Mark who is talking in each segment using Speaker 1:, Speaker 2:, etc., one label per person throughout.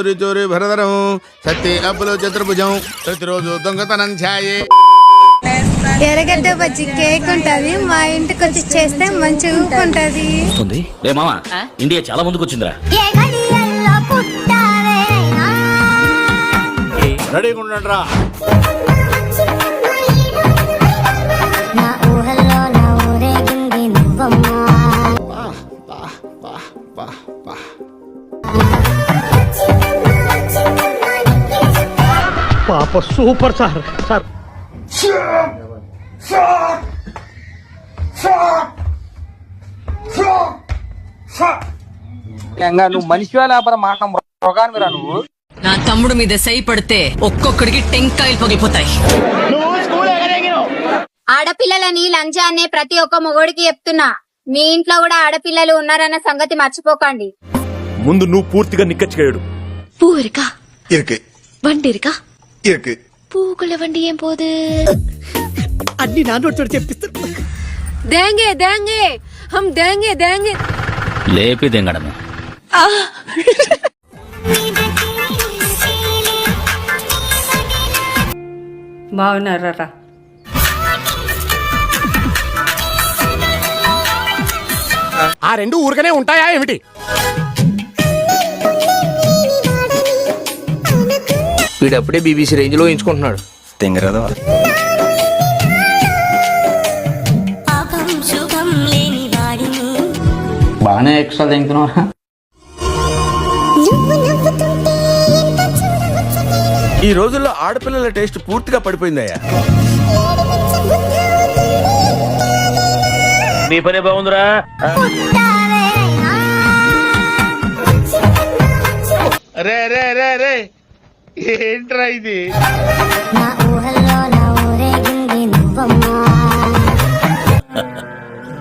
Speaker 1: చోరీ చోరీ భరధరం సత్తి అప్పులో చతుర్భుజం ప్రతిరోజు దొంగతనం ఛాయే.
Speaker 2: ఎర్రగడ్డ బజ్జి కేక్ ఉంటది, మా ఇంటికి వచ్చి చేస్తే మంచిగా ఉంటది.
Speaker 3: ఇండియా చాలా ముందుకు వచ్చిందిరా.
Speaker 1: రెడీగా ఉండండి రా.
Speaker 4: పాప సూపర్ సార్. సార్
Speaker 5: నువ్వు మనిషివా లేకపోతే మాట మృగానివిరా నువ్వు.
Speaker 6: నా తమ్ముడు మీద సై పడితే ఒక్కొక్కడికి టెంకాయలు పగిలిపోతాయి.
Speaker 2: ఆడపిల్లలని లంచా అనే ప్రతి ఒక్క మొగోడికి చెప్తున్నా, మీ ఇంట్లో కూడా ఆడపిల్లలు ఉన్నారన్న సంగతి మర్చిపోకండి.
Speaker 7: ముందు నువ్వు పూర్తిగా నిక్కచ్చిగాడు.
Speaker 2: పూరికా
Speaker 1: ఇరుకు
Speaker 2: వండిరికా
Speaker 1: ఇరుకు
Speaker 2: పూకుల వండి ఏం పోదు.
Speaker 4: అన్ని నాన్నోడు చెప్పిస్తారు.
Speaker 2: దేంగే దేంగే హమ్ దేంగే దేంగే
Speaker 3: లేపి దెంగడమే.
Speaker 6: బాగున్నారా?
Speaker 4: ఆ రెండు ఊరికనే ఉంటాయా ఏమిటి?
Speaker 5: వీడప్పుడే బీబీసీ రేంజ్ లో ఎంచుకుంటున్నాడు.
Speaker 7: తెంగరదా
Speaker 3: బాగానే ఎక్స్ట్రా తింటున్నారా?
Speaker 1: ఈ రోజుల్లో ఆడపిల్లల టేస్ట్ పూర్తిగా పడిపోయిందయ్యా.
Speaker 3: నీ పనే బాగుందిరా.
Speaker 1: రే రే రే రే ఏంట్రా ఇది?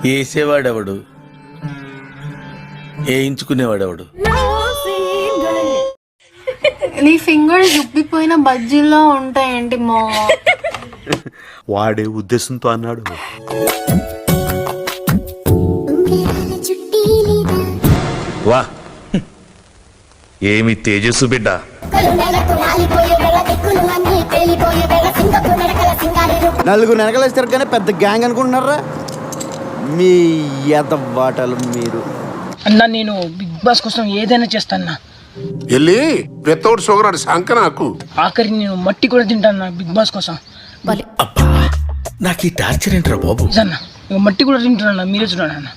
Speaker 1: వేసేవాడెవడు, వేయించుకునేవాడెవడు?
Speaker 2: నీ ఫింగర్ దుబ్బిపోయిన బజ్జీల్లో ఉంటాయండి మా.
Speaker 7: వాడే ఉద్దేశంతో అన్నాడు. వా ఏమి తేజస్సు బిడ్డ.
Speaker 8: నలుగురు వెనకలేస్తారు కానీ పెద్ద గ్యాంగ్ అనుకుంటున్నారా? మీ ఎదవాటలు మీరు.
Speaker 5: అన్నా నేను బిగ్ బాస్ కోసం ఏదైనా చేస్తానా.
Speaker 1: వెళ్ళి వితౌట్ షుగర్ సంక నాకు.
Speaker 5: ఆఖరికి నేను మట్టి కూడా తింటాను బిగ్ బాస్ కోసం.
Speaker 1: అబ్బా నాకు ఈ టార్చర్ ఏంట్రా బాబు?
Speaker 5: అన్న మట్టి కూడా తింటున్నా, మీరే చూడండి అన్న.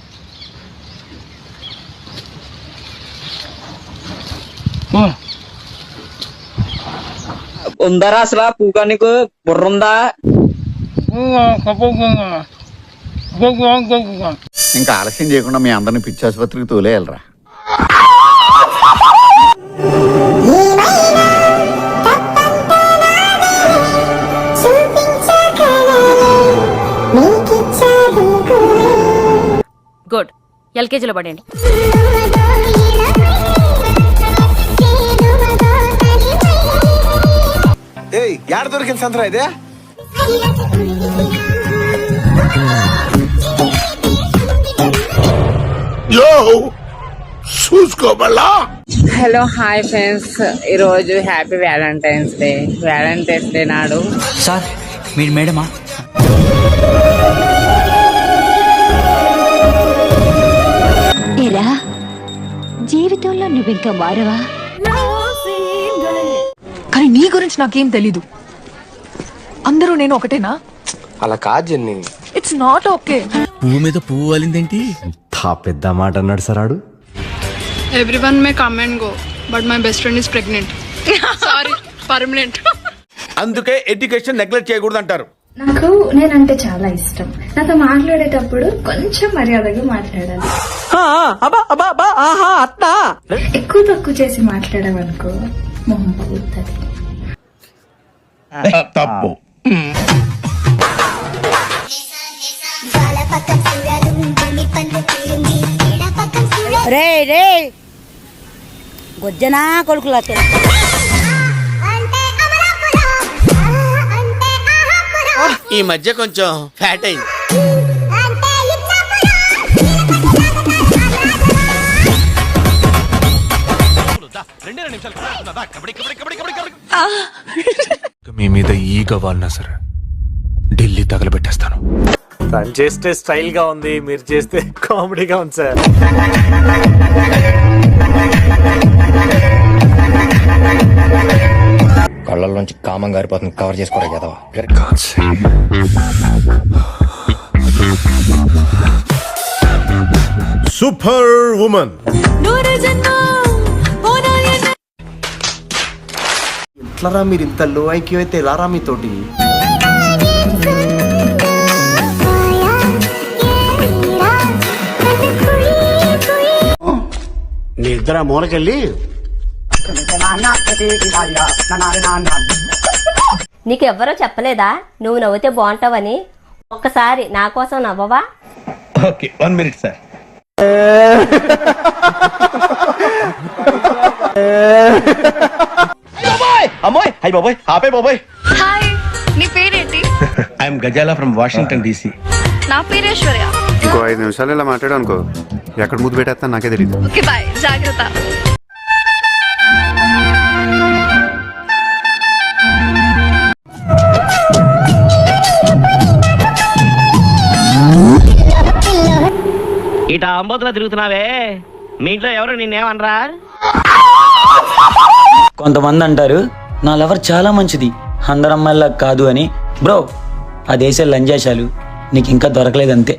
Speaker 9: ఉందరా అసలు పూగా నీకు బుర్రుందా?
Speaker 8: ఇంకా ఆలస్యం చేయకుండా మీ అందరిని పిచ్చి ఆసుపత్రికి తోలేయాలరా.
Speaker 6: గుడ్, ఎల్కేజీలో పడండి.
Speaker 8: ఏయ్ యాడ దొరికింది సంతరా ఇదే?
Speaker 1: చూసుకోబల్లా.
Speaker 9: హలో హాయ్ ఫ్రెండ్స్, ఈరోజు happy Valentine's day. Valentine's day నాడు
Speaker 3: సార్ మీరు మేడమా?
Speaker 2: ఏరా జీవితంలో నువ్వు ఇంకా మారవా?
Speaker 6: కానీ నీ గురించి నాకేం తెలీదు. అందరూ నేను ఒకటేనా?
Speaker 5: అలా కాదు జెన్నీ.
Speaker 6: It's not okay.
Speaker 1: పువ్వు మీద పువ్వు వాలిందేంటి?
Speaker 7: పెద్ద మాట అన్నాడు సరాడు.
Speaker 2: Everyone may come and go, but my best friend is pregnant. Sorry, permanent.
Speaker 1: అందుకే ఎడ్యుకేషన్ నెగ్లెక్ట్ చేయకూడదు అంటారు.
Speaker 2: నాకు నేనంటే చాలా ఇష్టం. నాతో మాట్లాడేటప్పుడు కొంచెం మర్యాదగా మాట్లాడాలి. ఎక్కువ తక్కువ చేసి మాట్లాడామనుకో మొహం పగులుతుంది.
Speaker 1: తప్పు.
Speaker 2: రే రే గొజ్జనా కొడుకులా
Speaker 1: ఈ మధ్య కొంచెం ఫ్యాట్ అయింది.
Speaker 4: రెండే 2 నిమిషాలు.
Speaker 10: మీ మీద ఈగ వాలినా సరే ఢిల్లీ తగలబెట్టేస్తాను.
Speaker 4: తను చేస్తే స్టైల్ గా ఉంది, మీరు చేస్తే కామెడీగా ఉంది సార్.
Speaker 5: కళ్ళల్లోంచి కామం గారిపోతుంది, కవర్ చేసుకోరా కదా.
Speaker 10: Super women.
Speaker 7: ఎట్లరా మీరు ఇంత లో ఐక్యూ అయితే ఎలారా మీతోటి?
Speaker 4: నీ ఇద్దరు మూలకెళ్ళి
Speaker 2: నీకెవ్వరో చెప్పలేదా నువ్వు నవ్వుతే బాగుంటావని? ఒక్కసారి నా కోసం నవ్వవా?
Speaker 7: Okay 1 minute sir. అమ్మాయి హై బాబాయ్, ఆపే బాబాయ్.
Speaker 6: హాయ్, నీ పేరేంటి?
Speaker 7: I'm Gazala from Washington DC.
Speaker 6: నా పేరు ఐశ్వర్య.
Speaker 10: ఇంకో 5 నిమిషాలు ఇలా మాట్లాడు అనుకో, ఎక్కడ ముద్దు పెట్టేస్తా నాకే తెలియదు.
Speaker 6: ఓకే బాయ్, జాగ్రత్త.
Speaker 3: ఇట అంబోతులా తిరుగుతున్నావే, మీ ఇంట్లో ఎవరు నిన్నేమనరా? కొంతమంది అంటారు నా లవర్ చాలా మంచిది, అందరు అమ్మాయిలా కాదు అని. బ్రో, ఆ దేశాలు లంజేశాలు నీకు ఇంకా దొరకలేదంతే.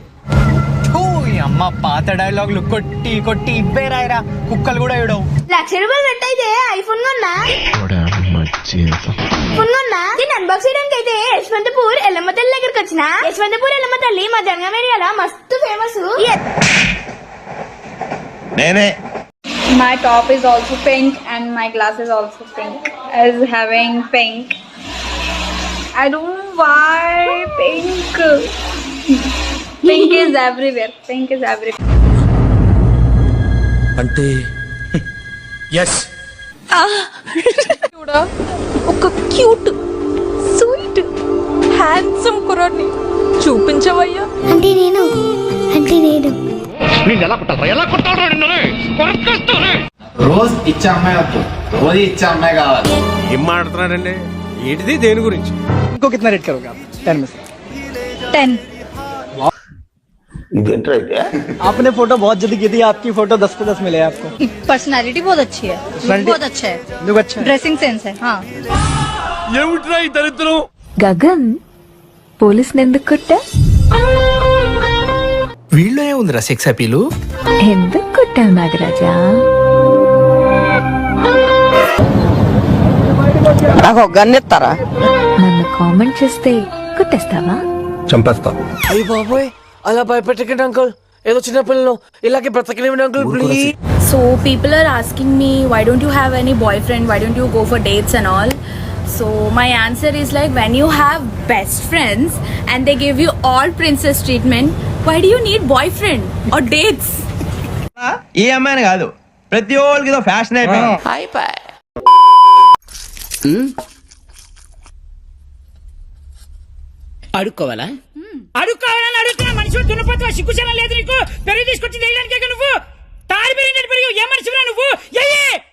Speaker 5: అమ్మ పాత డైలాగులు కొట్టి కొట్టి ఇవ్వే రాయరా, కుక్కలు కూడా ఇవ్వడం.
Speaker 2: ₹1,00,000 పెట్టయితే ఐఫోన్ కొన్నా దీన్ని అన్బాక్స్ చేయడానికి అయితే యశ్వంతపూర్ ఎల్లమ్మ తల్లి దగ్గరికి వచ్చిన. యశ్వంతపూర్ ఎల్లమ్మ తల్లి మా జనగామేరి కదా మస్తు ఫేమస్.
Speaker 7: నేనే.
Speaker 6: My top is also pink and my glass is also pink. As having pink. I don't know why pink. Pink is everywhere. Pink is everywhere.
Speaker 10: అంటే ఎస్.
Speaker 6: ఒక క్యూట్ స్వీట్ హ్యాండ్సమ్ కుర్రాడిని చూపించవయ్యా.
Speaker 2: అంటే నేను
Speaker 5: రోజు ఇచ్చే అమ్మాయి వద్దు, రోజు ఇచ్చే అమ్మాయి కావాలి.
Speaker 4: ఏం మాట్లాడుతున్నాడండి? ఏంటిది, దేని గురించి?
Speaker 5: ఇంకో కిतना रेट करोगे आप? 10 में से
Speaker 6: 10.
Speaker 5: आपने फोटो बहुत जल्दी की थी, आपकी फोटो 10 पे 10 मिले आपको.
Speaker 6: पर्सनालिटी बहुत अच्छी है, बहुत अच्छा है,
Speaker 5: लुक अच्छा है.
Speaker 6: ड्रेसिंग सेंस है. हाँ.
Speaker 10: ఏమిట్రా ఈ దరిద్రం?
Speaker 6: గగన్ పోలీస్ ఎందుకు కొట్టా?
Speaker 4: వీళ్ళో ఏముందిరా సెక్స్ అపీలు?
Speaker 6: ఎందుకు కొట్టావు నాగరాజా?
Speaker 5: నాకు ఒక గన్ ఇస్తారా?
Speaker 6: నన్ను కామెంట్ చేస్తే కొట్టేస్తావా?
Speaker 10: చంపేస్తా.
Speaker 5: అయ్య బాబోయ్, అలా భయపెట్టకండి అంకుల్. ఏదో చిన్న పిల్లలు ఇలాగే బ్రతకలేమండి uncle, please.
Speaker 6: So people are asking me, why don't you have any boyfriend? Why don't you go for dates and all? So my answer is like, when you have best friends and they give you all princess treatment, why do you need boyfriend or dates?
Speaker 5: ఈ అమ్మాయిని కాదు, ప్రతి ఒక్కరికి ఏదో fashion అయిపోయింది.
Speaker 3: అడుక్కోవాలా? అడుక్కోవాలని అడుగుతున్నా. మనిషి దున్నపోతున్నా, సిగ్గుచనం లేదు నీకు. పెరుగు తీసుకొచ్చి వేయడానికే నువ్వు తారి పెరిగినట్టు పెరిగి ఏ మనిషిరా నువ్వు?